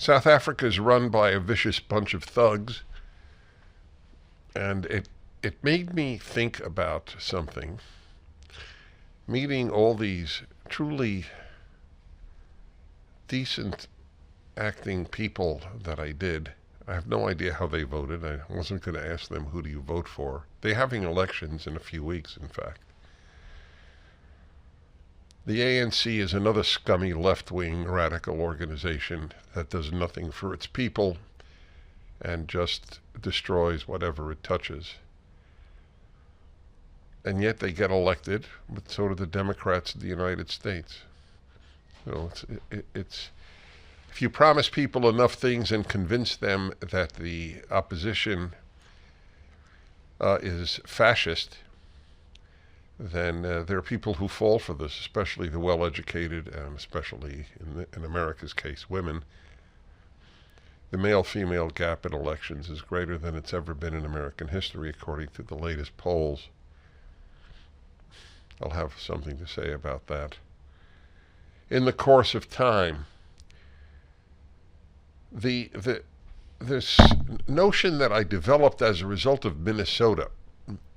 South Africa is run by a vicious bunch of thugs, and it made me think about something. Meeting all these truly decent acting people that I did. I have no idea how they voted. I wasn't going to ask them, who do you vote for? They're having elections in a few weeks, in fact. The ANC is another scummy left-wing radical organization that does nothing for its people and just destroys whatever it touches. And yet they get elected, but so do the Democrats of the United States. So it's if you promise people enough things and convince them that the opposition is fascist, then there are people who fall for this, especially the well-educated, and especially in America's case, women. The male-female gap in elections is greater than it's ever been in American history, according to the latest polls. I'll have something to say about that. In the course of time, this notion that I developed as a result of Minnesota.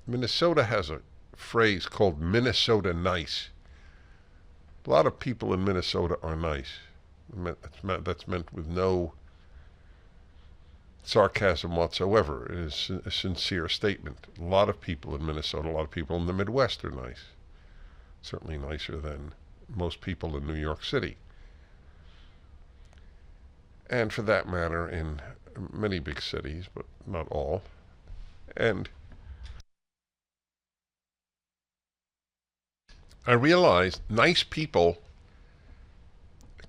Minnesota has a phrase called Minnesota nice. A lot of people in Minnesota are nice. That's meant with no sarcasm whatsoever. It is a sincere statement. A lot of people in Minnesota, a lot of people in the Midwest are nice. Certainly nicer than most people in New York City. And for that matter, in many big cities, but not all. And I realized nice people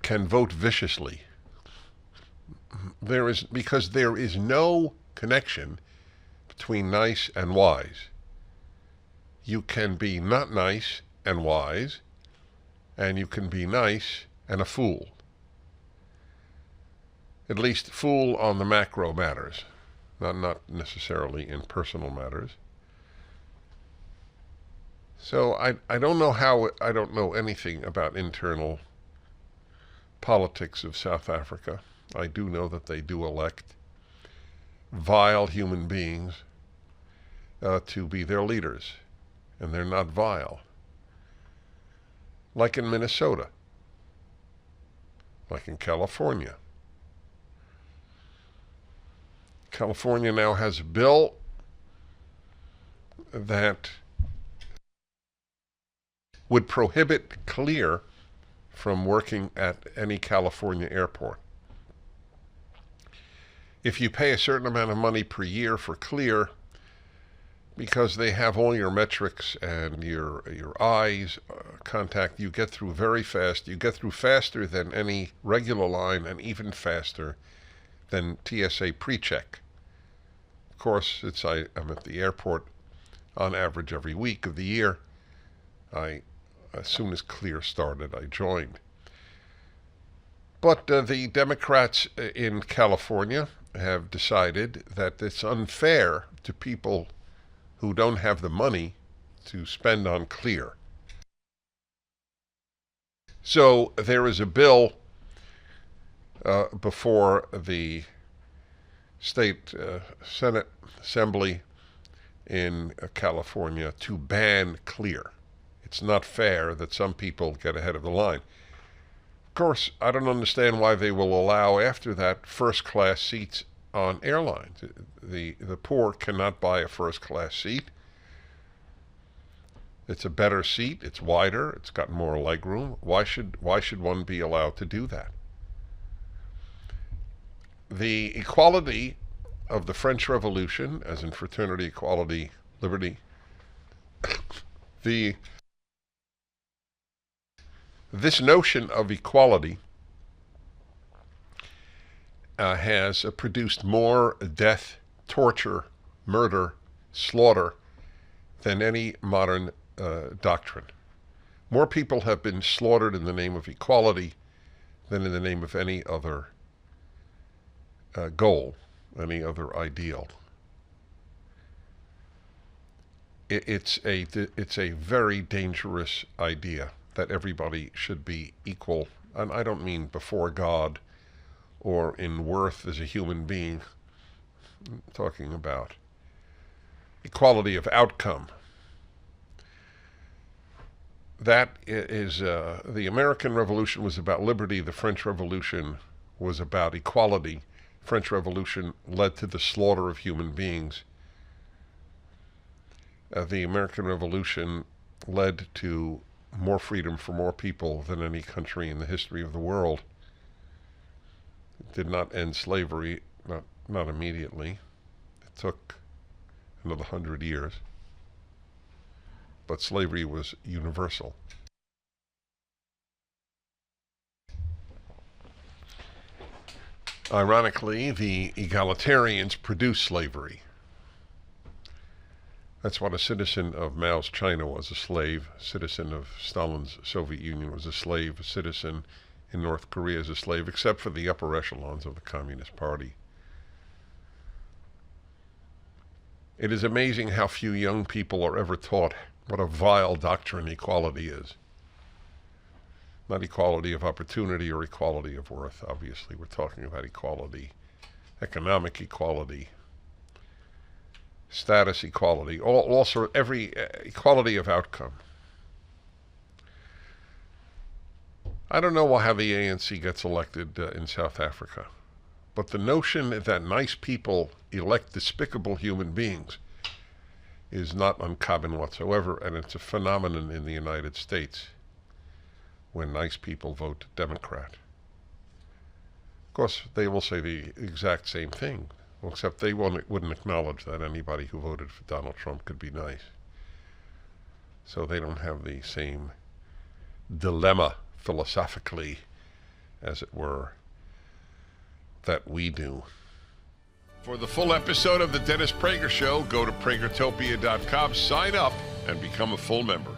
can vote viciously. Because there is no connection between nice and wise. You can be not nice and wise, and you can be nice and a fool. At least fool on the macro matters, not necessarily in personal matters. So I don't know anything about internal politics of South Africa. I do know that they do elect vile human beings to be their leaders, and they're not vile. Like in Minnesota, like in California. California now has a bill that would prohibit Clear from working at any California airport. If you pay a certain amount of money per year for Clear, because they have all your metrics and your eyes contact, you get through very fast. You get through faster than any regular line, and even faster than TSA pre-check. Of course, I'm at the airport on average every week of the year. As soon as Clear started, I joined. But the Democrats in California have decided that it's unfair to people who don't have the money to spend on Clear. So there is a bill before the state Senate Assembly in California to ban Clear. It's not fair that some people get ahead of the line. Of course, I don't understand why they will allow after that first-class seats on airlines. The poor cannot buy a first-class seat. It's a better seat. It's wider. It's got more legroom. Why should one be allowed to do that? The equality of the French Revolution, as in fraternity, equality, liberty, this notion of equality has produced more death, torture, murder, slaughter than any modern doctrine. More people have been slaughtered in the name of equality than in the name of any other goal, any other ideal. It's a very dangerous idea that everybody should be equal, and I don't mean before God or in worth as a human being. I'm talking about equality of outcome. That is, the American Revolution was about liberty. The French Revolution was about equality. French Revolution led to the slaughter of human beings. The American Revolution led to more freedom for more people than any country in the history of the world. It did not end slavery, not immediately. It took another 100 years. But slavery was universal. Ironically, the egalitarians produced slavery. That's what a citizen of Mao's China was, a slave. A citizen of Stalin's Soviet Union was a slave. A citizen in North Korea is a slave, except for the upper echelons of the Communist Party. It is amazing how few young people are ever taught what a vile doctrine equality is. Not equality of opportunity or equality of worth, obviously. We're talking about equality, economic equality, status equality, every equality of outcome. I don't know how the ANC gets elected in South Africa, but the notion that nice people elect despicable human beings is not uncommon whatsoever, and it's a phenomenon in the United States when nice people vote Democrat. Of course, they will say the exact same thing, except they wouldn't acknowledge that anybody who voted for Donald Trump could be nice. So they don't have the same dilemma philosophically, as it were, that we do. For the full episode of The Dennis Prager Show, go to pragertopia.com, sign up, and become a full member.